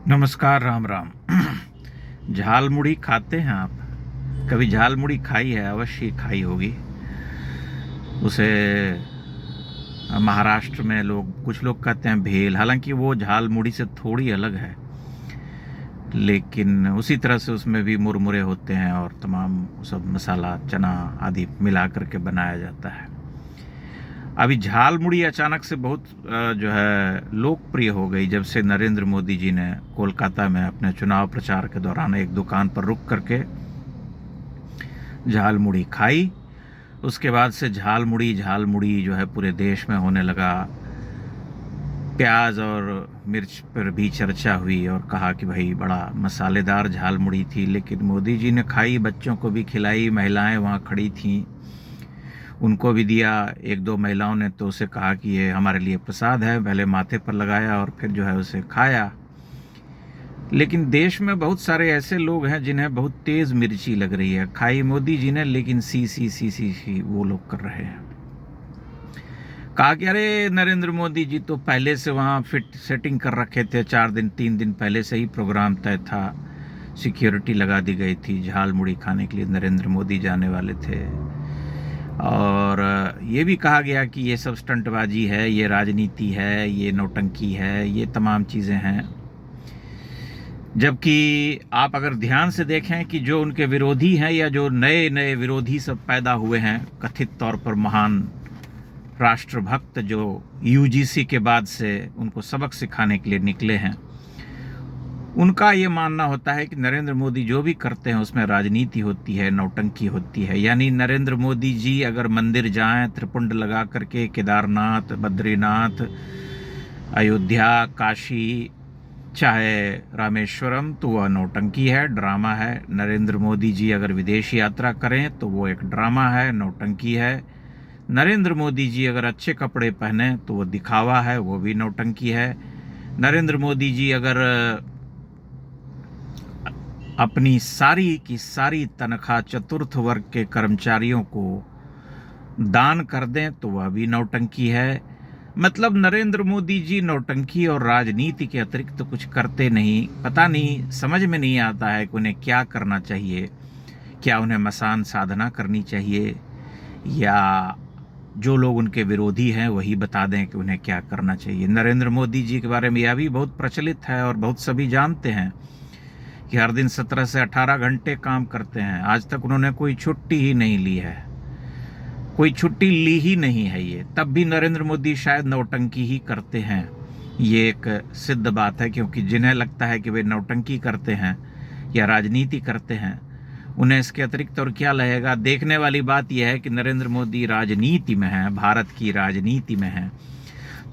नमस्कार, राम राम। झाल मुड़ी खाते हैं आप? कभी झाल मुड़ी खाई है? अवश्य खाई होगी उसे। महाराष्ट्र में कुछ लोग कहते हैं भेल, हालांकि वो झाल मुड़ी से थोड़ी अलग है, लेकिन उसी तरह से उसमें भी मुरमुरे होते हैं और तमाम सब मसाला चना आदि मिला करके बनाया जाता है। अभी झाल मुड़ी अचानक से बहुत जो है लोकप्रिय हो गई जब से नरेंद्र मोदी जी ने कोलकाता में अपने चुनाव प्रचार के दौरान एक दुकान पर रुक करके झाल मुड़ी खाई। उसके बाद से झाल मुड़ी जो है पूरे देश में होने लगा। प्याज और मिर्च पर भी चर्चा हुई और कहा कि भाई बड़ा मसालेदार झाल मुड़ी थी, लेकिन मोदी जी ने खाई, बच्चों को भी खिलाई। महिलाएं वहाँ खड़ी थीं, उनको भी दिया। एक दो महिलाओं ने तो उसे कहा कि ये हमारे लिए प्रसाद है, पहले माथे पर लगाया और फिर जो है उसे खाया। लेकिन देश में बहुत सारे ऐसे लोग हैं जिन्हें बहुत तेज मिर्ची लग रही है। खाई मोदी जी ने, लेकिन सी वो लोग कर रहे हैं। कहा कि अरे नरेंद्र मोदी जी तो पहले से वहाँ फिट सेटिंग कर रखे थे, 4 दिन 3 दिन पहले से ही प्रोग्राम तय था, सिक्योरिटी लगा दी गई थी, झाल मुड़ी खाने के लिए नरेंद्र मोदी जाने वाले थे। और ये भी कहा गया कि ये सब स्टंटबाजी है, ये राजनीति है, ये नौटंकी है, ये तमाम चीज़ें हैं। जबकि आप अगर ध्यान से देखें कि जो उनके विरोधी हैं या जो नए नए विरोधी सब पैदा हुए हैं, कथित तौर पर महान राष्ट्रभक्त जो यूजीसी के बाद से उनको सबक सिखाने के लिए निकले हैं, उनका ये मानना होता है कि नरेंद्र मोदी जो भी करते हैं उसमें राजनीति होती है, नौटंकी होती है। यानी नरेंद्र मोदी जी अगर मंदिर जाएं त्रिपुंड लगा करके, केदारनाथ, बद्रीनाथ, अयोध्या, काशी, चाहे रामेश्वरम, तो वह नौटंकी है, ड्रामा है। नरेंद्र मोदी जी अगर विदेश यात्रा करें तो वो एक ड्रामा है, नौटंकी है। नरेंद्र मोदी जी अगर अच्छे कपड़े पहने तो वो दिखावा है, वो भी नौटंकी है। नरेंद्र मोदी जी अगर अपनी सारी की सारी तनख्वाह चतुर्थ वर्ग के कर्मचारियों को दान कर दें तो वह भी नौटंकी है। मतलब नरेंद्र मोदी जी नौटंकी और राजनीति के अतिरिक्त तो कुछ करते नहीं। पता नहीं, समझ में नहीं आता है कि उन्हें क्या करना चाहिए। क्या उन्हें मसान साधना करनी चाहिए, या जो लोग उनके विरोधी हैं वही बता दें कि उन्हें क्या करना चाहिए। नरेंद्र मोदी जी के बारे में यह भी बहुत प्रचलित है और बहुत सभी जानते हैं कि हर दिन 17 से 18 घंटे काम करते हैं। आज तक उन्होंने कोई छुट्टी ही नहीं ली है, कोई छुट्टी ली ही नहीं है ये। तब भी नरेंद्र मोदी शायद नौटंकी ही करते हैं। ये एक सिद्ध बात है, क्योंकि जिन्हें लगता है कि वे नौटंकी करते हैं या राजनीति करते हैं, उन्हें इसके अतिरिक्त और क्या लगेगा। देखने वाली बात यह है कि नरेंद्र मोदी राजनीति में है, भारत की राजनीति में है,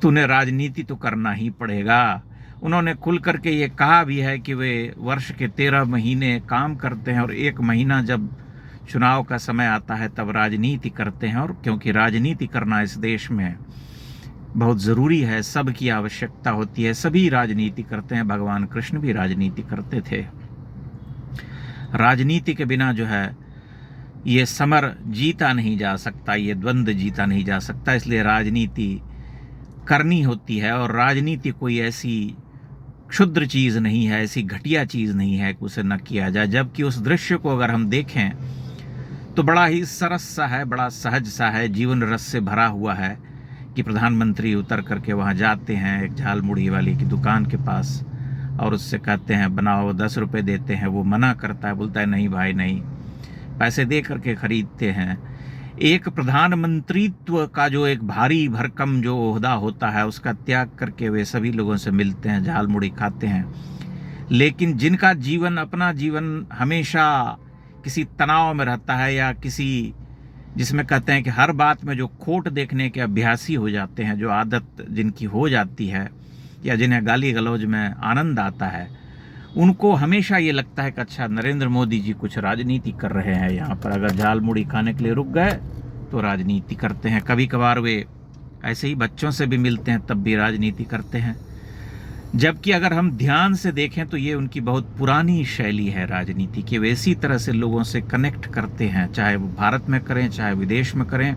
तो उन्हें राजनीति तो करना ही पड़ेगा। उन्होंने खुल करके ये कहा भी है कि वे वर्ष के 13 महीने काम करते हैं और 1 महीना जब चुनाव का समय आता है तब राजनीति करते हैं। और क्योंकि राजनीति करना इस देश में बहुत ज़रूरी है, सबकी आवश्यकता होती है, सभी राजनीति करते हैं। भगवान कृष्ण भी राजनीति करते थे। राजनीति के बिना जो है ये समर जीता नहीं जा सकता, ये द्वंद्व जीता नहीं जा सकता। इसलिए राजनीति करनी होती है। और राजनीति कोई ऐसी क्षुद्र चीज़ नहीं है, ऐसी घटिया चीज़ नहीं है कि उसे न किया जाए। जबकि उस दृश्य को अगर हम देखें तो बड़ा ही सरस सा है, बड़ा सहज सा है, जीवन रस से भरा हुआ है कि प्रधानमंत्री उतर करके वहाँ जाते हैं एक झाल मुड़ी वाली की दुकान के पास और उससे कहते हैं बनाओ, 10 रुपये देते हैं। वो मना करता है, बोलता है नहीं भाई नहीं, पैसे दे करके खरीदते हैं। एक प्रधानमंत्रीत्व का जो एक भारी भरकम जो ओहदा होता है उसका त्याग करके वे सभी लोगों से मिलते हैं, झाल मुड़ी खाते हैं। लेकिन जिनका जीवन, अपना जीवन हमेशा किसी तनाव में रहता है, या किसी जिसमें कहते हैं कि हर बात में जो खोट देखने के अभ्यासी हो जाते हैं, जो आदत जिनकी हो जाती है, या जिन्हें गाली गलौज में आनंद आता है, उनको हमेशा ये लगता है कि अच्छा नरेंद्र मोदी जी कुछ राजनीति कर रहे हैं यहाँ पर। अगर झाल मुड़ी खाने के लिए रुक गए तो राजनीति करते हैं। कभी कभार वे ऐसे ही बच्चों से भी मिलते हैं तब भी राजनीति करते हैं। जबकि अगर हम ध्यान से देखें तो ये उनकी बहुत पुरानी शैली है राजनीति की। वे इसी तरह से लोगों से कनेक्ट करते हैं, चाहे वो भारत में करें चाहे विदेश में करें।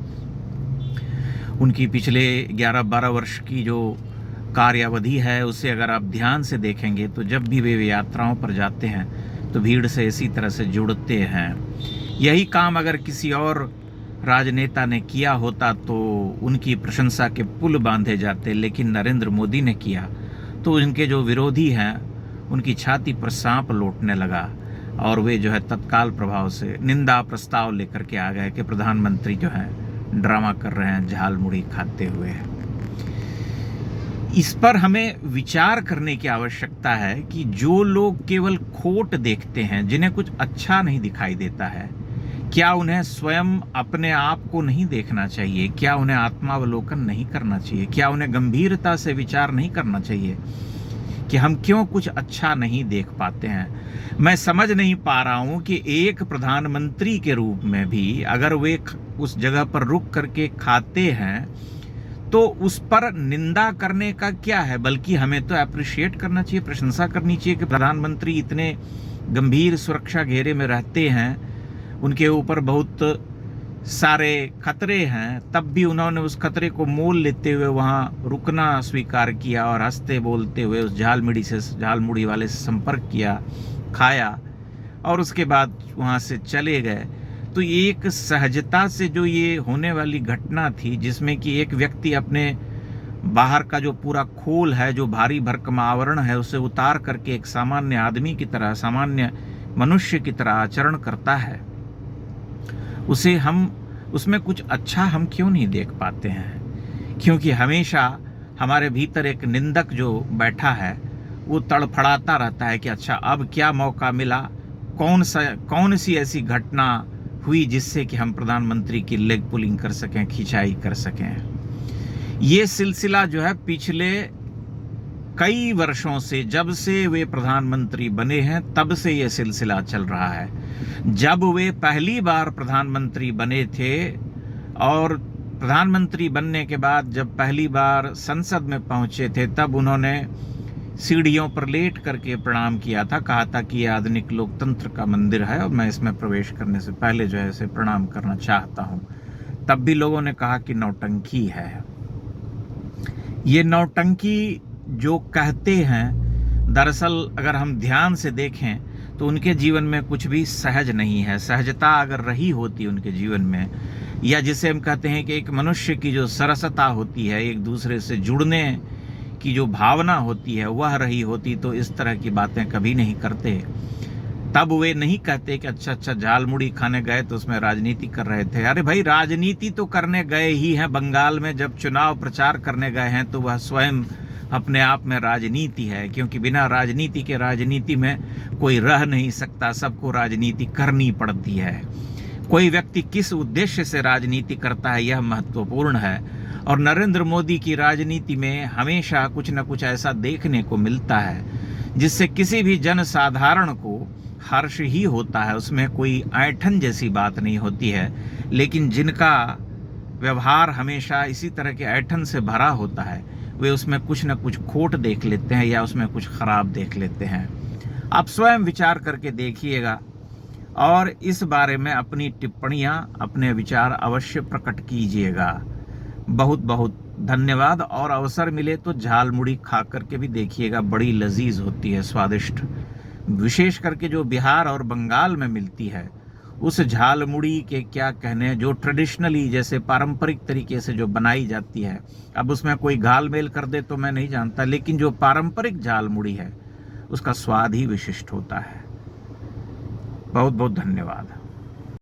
उनकी पिछले 11-12 वर्ष की जो कार्यावधि है उसे अगर आप ध्यान से देखेंगे तो जब भी वे यात्राओं पर जाते हैं तो भीड़ से इसी तरह से जुड़ते हैं। यही काम अगर किसी और राजनेता ने किया होता तो उनकी प्रशंसा के पुल बांधे जाते, लेकिन नरेंद्र मोदी ने किया तो उनके जो विरोधी हैं उनकी छाती पर सांप लौटने लगा और वे जो है तत्काल प्रभाव से निंदा प्रस्ताव लेकर के आ गए कि प्रधानमंत्री जो है ड्रामा कर रहे हैं झाल मुड़ी खाते हुए। इस पर हमें विचार करने की आवश्यकता है कि जो लोग केवल खोट देखते हैं, जिन्हें कुछ अच्छा नहीं दिखाई देता है, क्या उन्हें स्वयं अपने आप को नहीं देखना चाहिए? क्या उन्हें आत्मावलोकन नहीं करना चाहिए? क्या उन्हें गंभीरता से विचार नहीं करना चाहिए कि हम क्यों कुछ अच्छा नहीं देख पाते हैं? मैं समझ नहीं पा रहा हूं कि एक प्रधानमंत्री के रूप में भी अगर वे उस जगह पर रुक करके खाते हैं तो उस पर निंदा करने का क्या है, बल्कि हमें तो अप्रिशिएट करना चाहिए, प्रशंसा करनी चाहिए कि प्रधानमंत्री इतने गंभीर सुरक्षा घेरे में रहते हैं, उनके ऊपर बहुत सारे खतरे हैं, तब भी उन्होंने उस खतरे को मोल लेते हुए वहाँ रुकना स्वीकार किया और हंसते बोलते हुए उस झाल मुड़ी वाले से संपर्क किया, खाया और उसके बाद वहाँ से चले गए। तो एक सहजता से जो ये होने वाली घटना थी, जिसमें कि एक व्यक्ति अपने बाहर का जो पूरा खोल है, जो भारी भरकम आवरण है, उसे उतार करके एक सामान्य आदमी की तरह, सामान्य मनुष्य की तरह आचरण करता है, उसे हम उसमें कुछ अच्छा हम क्यों नहीं देख पाते हैं? क्योंकि हमेशा हमारे भीतर एक निंदक जो बैठा है वो तड़फड़ाता रहता है कि अच्छा अब क्या मौका मिला, कौन सी ऐसी घटना हुई जिससे कि हम प्रधानमंत्री की लेग पुलिंग कर सकें, खिंचाई कर सकें। ये सिलसिला जो है पिछले कई वर्षों से, जब से वे प्रधानमंत्री बने हैं तब से ये सिलसिला चल रहा है। जब वे पहली बार प्रधानमंत्री बने थे और प्रधानमंत्री बनने के बाद जब पहली बार संसद में पहुंचे थे, तब उन्होंने सीढ़ियों पर लेट करके प्रणाम किया था, कहा था कि यह आधुनिक लोकतंत्र का मंदिर है और मैं इसमें प्रवेश करने से पहले जो है इसे प्रणाम करना चाहता हूं। तब भी लोगों ने कहा कि नौटंकी है। ये नौटंकी जो कहते हैं, दरअसल अगर हम ध्यान से देखें तो उनके जीवन में कुछ भी सहज नहीं है। सहजता अगर रही होती उनके जीवन में, या जिसे हम कहते हैं कि एक मनुष्य की जो सरसता होती है, एक दूसरे से जुड़ने की जो भावना होती है, वह रही होती तो इस तरह की बातें कभी नहीं करते। तब वे नहीं कहते कि अच्छा झाल मुड़ी खाने गए तो उसमें राजनीति कर रहे थे। अरे भाई, राजनीति तो करने गए ही हैं। बंगाल में जब चुनाव प्रचार करने गए हैं तो वह स्वयं अपने आप में राजनीति है, क्योंकि बिना राजनीति के राजनीति में कोई रह नहीं सकता, सबको राजनीति करनी पड़ती है। कोई व्यक्ति किस उद्देश्य से राजनीति करता है यह महत्वपूर्ण है। और नरेंद्र मोदी की राजनीति में हमेशा कुछ न कुछ ऐसा देखने को मिलता है जिससे किसी भी जन साधारण को हर्ष ही होता है, उसमें कोई ऐंठन जैसी बात नहीं होती है। लेकिन जिनका व्यवहार हमेशा इसी तरह के ऐंठन से भरा होता है, वे उसमें कुछ न कुछ खोट देख लेते हैं या उसमें कुछ खराब देख लेते हैं। आप स्वयं विचार करके देखिएगा और इस बारे में अपनी टिप्पणियां, अपने विचार अवश्य प्रकट कीजिएगा। बहुत बहुत धन्यवाद। और अवसर मिले तो झाल मुड़ी खा करके भी देखिएगा, बड़ी लजीज होती है, स्वादिष्ट। विशेष करके जो बिहार और बंगाल में मिलती है, उस झाल मुड़ी के क्या कहने, जो ट्रेडिशनली जैसे पारंपरिक तरीके से जो बनाई जाती है। अब उसमें कोई घाल मेल कर दे तो मैं नहीं जानता, लेकिन जो पारंपरिक झाल मुड़ी है उसका स्वाद ही विशिष्ट होता है। बहुत बहुत धन्यवाद।